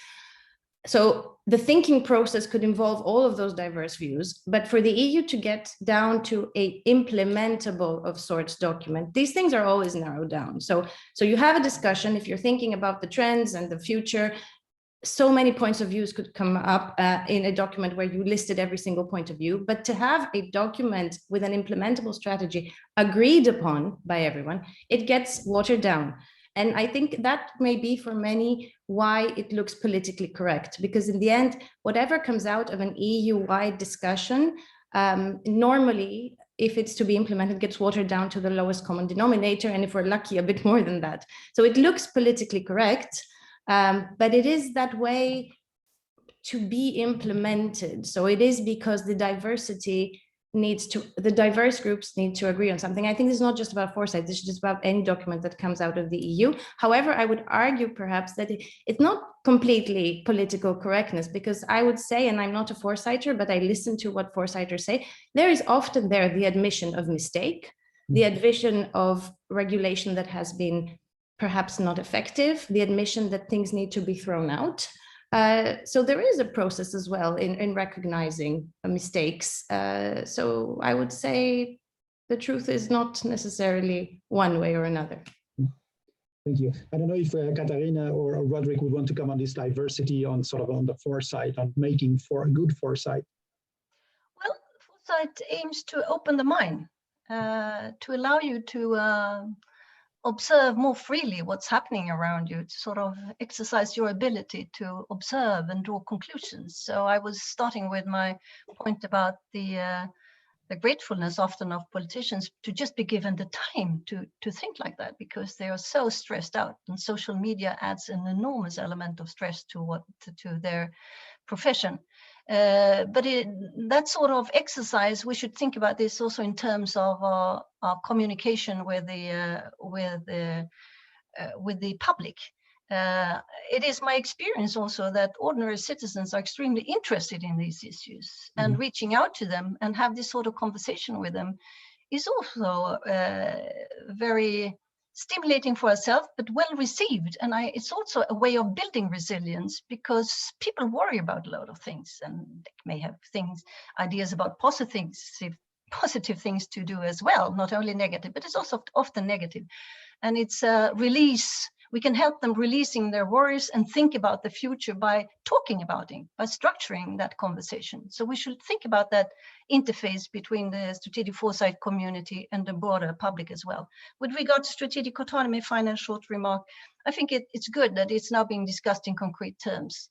So the thinking process could involve all of those diverse views, but for the EU to get down to a implementable of sorts document, these things are always narrowed down. So you have a discussion, if you're thinking about the trends and the future, so many points of views could come up in a document where you listed every single point of view, but to have a document with an implementable strategy agreed upon by everyone, it gets watered down. And I think that may be for many why it looks politically correct, because in the end, whatever comes out of an EU-wide discussion, normally, if it's to be implemented, gets watered down to the lowest common denominator, and if we're lucky, a bit more than that. So it looks politically correct, but it is that way to be implemented. So it is because the diverse groups need to agree on something. I think this is not just about Foresight, this is just about any document that comes out of the EU. However, I would argue perhaps that it's not completely political correctness, because I would say, and I'm not a Foresighter, but I listen to what Foresighters say, there is often there the admission of mistake, the admission of regulation that has been perhaps not effective, the admission that things need to be thrown out. So there is a process as well in recognizing mistakes. So I would say the truth is not necessarily one way or another. Thank you. I don't know if Katarina or Roderick would want to come on this diversity on sort of on the foresight, on making for a good foresight. Well, foresight aims to open the mind, to allow you to observe more freely what's happening around you, to sort of exercise your ability to observe and draw conclusions. So I was starting with my point about the gratefulness often of politicians to just be given the time to think like that, because they are so stressed out, and social media adds an enormous element of stress to their profession. But that sort of exercise, we should think about this also in terms of our communication with the public. It is my experience also that ordinary citizens are extremely interested in these issues, and reaching out to them and have this sort of conversation with them is also very stimulating for ourselves, but well received. And it's also a way of building resilience, because people worry about a lot of things, and they may have ideas about positive things to do as well, not only negative, but it's also often negative. And it's a release. We can help them releasing their worries and think about the future by talking about it, by structuring that conversation. So we should think about that interface between the strategic foresight community and the broader public as well. With regard to strategic autonomy, final short remark, I think it's good that it's now being discussed in concrete terms.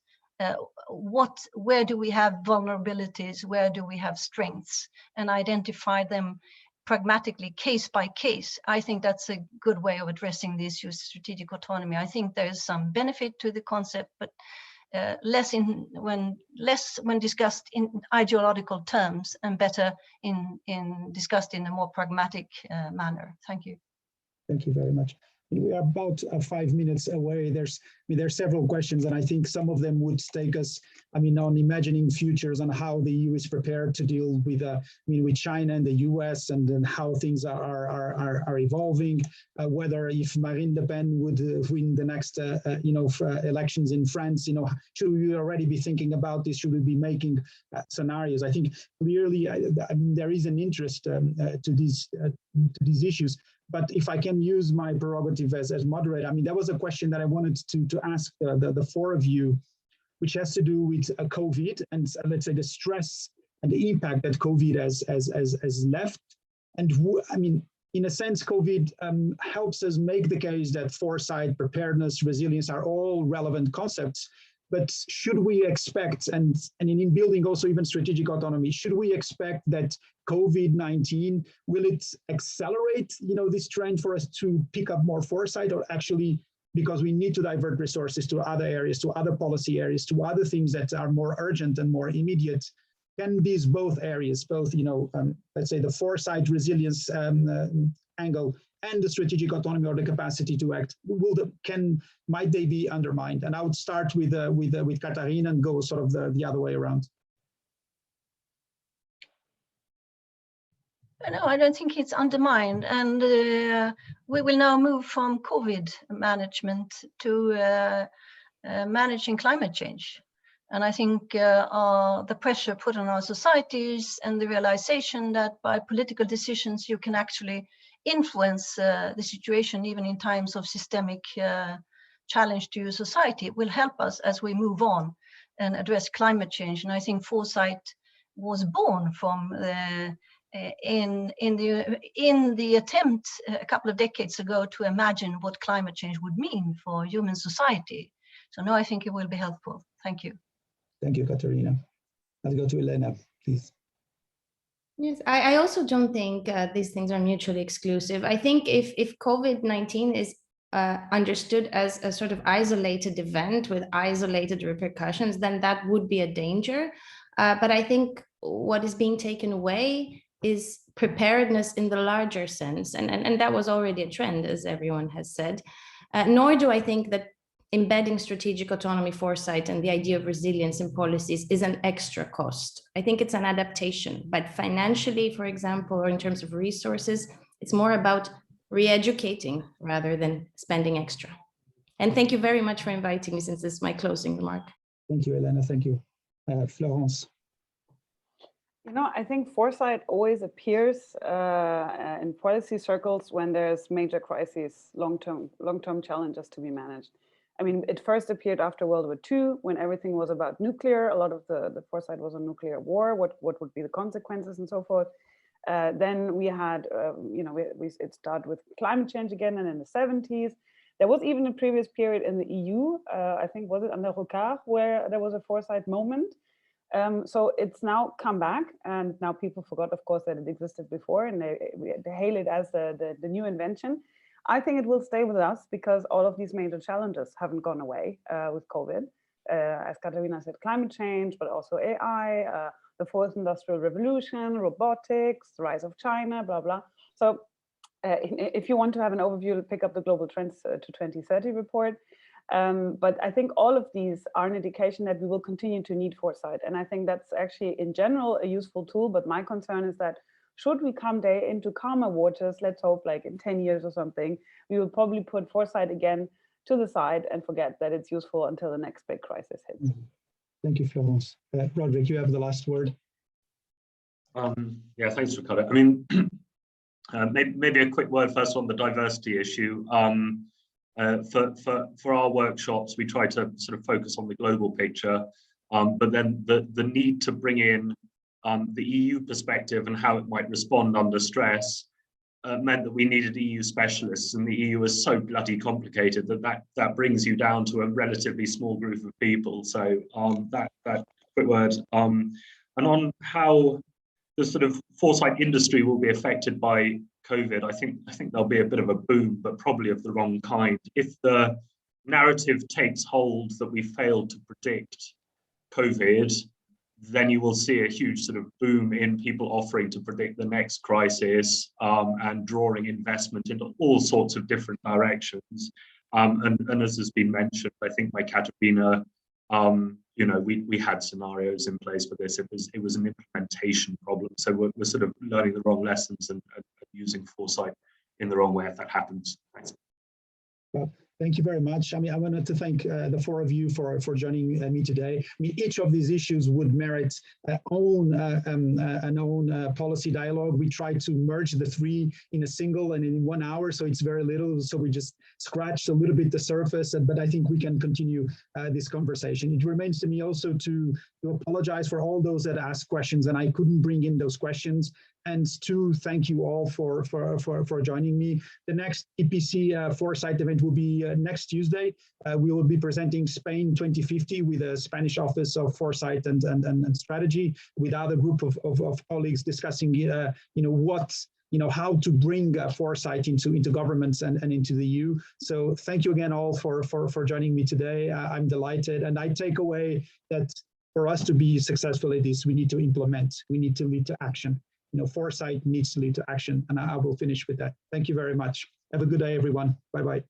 Where do we have vulnerabilities? Where do we have strengths? And identify them pragmatically, case by case. I think that's a good way of addressing the issue of strategic autonomy. I think there's some benefit to the concept, but less when discussed in ideological terms, and better in discussed in a more pragmatic manner. Thank you. Thank you very much. we are about 5 minutes away. There's several questions, and I think some of them would take us, on imagining futures on how the EU is prepared to deal with, with China and the US, and then how things are evolving. Whether if Marine Le Pen would win the next, elections in France, should we already be thinking about this? Should we be making scenarios? I think clearly, there is an interest to these issues. But if I can use my prerogative as moderator, there was a question that I wanted to ask the four of you, which has to do with COVID and let's say the stress and the impact that COVID has left. And in a sense, COVID helps us make the case that foresight, preparedness, resilience are all relevant concepts. But should we expect, and in building also even strategic autonomy, should we expect that COVID-19, will it accelerate, this trend for us to pick up more foresight, or actually, because we need to divert resources to other areas, to other policy areas, to other things that are more urgent and more immediate? Can these both areas, let's say the foresight, resilience angle, and the strategic autonomy or the capacity to act, might they be undermined? And I would start with Katarina and go sort of the other way around. No, I don't think it's undermined, and we will now move from COVID management to managing climate change. And I think the pressure put on our societies and the realization that by political decisions you can actually influence the situation even in times of systemic challenge to your society will help us as we move on and address climate change. And I think foresight was born from in the attempt a couple of decades ago to imagine what climate change would mean for human society. So no, I think it will be helpful. Thank you. Thank you, Katarina. Let's go to Elena, please. Yes, I also don't think these things are mutually exclusive. I think if COVID-19 is understood as a sort of isolated event with isolated repercussions, then that would be a danger. But I think what is being taken away is preparedness in the larger sense. And that was already a trend, as everyone has said. Nor do I think that embedding strategic autonomy, foresight, and the idea of resilience in policies is an extra cost. I think it's an adaptation, but financially, for example, or in terms of resources, it's more about re-educating rather than spending extra. And thank you very much for inviting me, since this is my closing remark. Thank you, Elena. Thank you. Florence. I think foresight always appears in policy circles when there's major crises, long-term challenges to be managed. It first appeared after World War II, when everything was about nuclear. A lot of the foresight was on nuclear war, what would be the consequences and so forth. Then we had, it started with climate change again, and in the 70s. There was even a previous period in the EU, I think, was it under Ricard, where there was a foresight moment. So it's now come back, and now people forgot, of course, that it existed before, and they hail it as the new invention. I think it will stay with us because all of these major challenges haven't gone away with COVID. As Katarina said, climate change, but also AI, the fourth industrial revolution, robotics, the rise of China, blah, blah. So if you want to have an overview, pick up the Global Trends to 2030 report. But I think all of these are an indication that we will continue to need foresight. And I think that's actually in general a useful tool. But my concern is that should we come into calmer waters, let's hope like in 10 years or something, we will probably put foresight again to the side and forget that it's useful until the next big crisis hits. Thank you, Florence. Roderick, you have the last word. Yeah, thanks, Ricardo. Maybe a quick word first on the diversity issue. For our workshops, we try to sort of focus on the global picture, but then the need to bring in the EU perspective and how it might respond under stress meant that we needed EU specialists, and the EU is so bloody complicated that brings you down to a relatively small group of people. So that quick word. And on how the sort of foresight industry will be affected by COVID, I think there'll be a bit of a boom, but probably of the wrong kind. If the narrative takes hold that we failed to predict COVID, then you will see a huge sort of boom in people offering to predict the next crisis and drawing investment into all sorts of different directions. And as has been mentioned, I think by Katarina, you know, we had scenarios in place for this. It was an implementation problem. So we're sort of learning the wrong lessons and using foresight in the wrong way if that happens. Thanks. Well, thank you very much. I mean, I wanted to thank the four of you for joining me today. I mean, each of these issues would merit an own policy dialogue. We tried to merge the three in a single and in 1 hour, so it's very little. So we just scratched a little bit the surface, but I think we can continue this conversation. It remains to me also to apologize for all those that asked questions and I couldn't bring in those questions. And to thank you all for joining me. The next EPC Foresight event will be next Tuesday. We will be presenting Spain 2050 with the Spanish Office of Foresight and Strategy, with other group of colleagues discussing how to bring foresight into governments and into the EU. So thank you again all for joining me today. I'm delighted, and I take away that for us to be successful at this, we need to implement, we need to lead to action. Foresight needs to lead to action, and I will finish with that. Thank you very much. Have a good day, everyone. Bye-bye.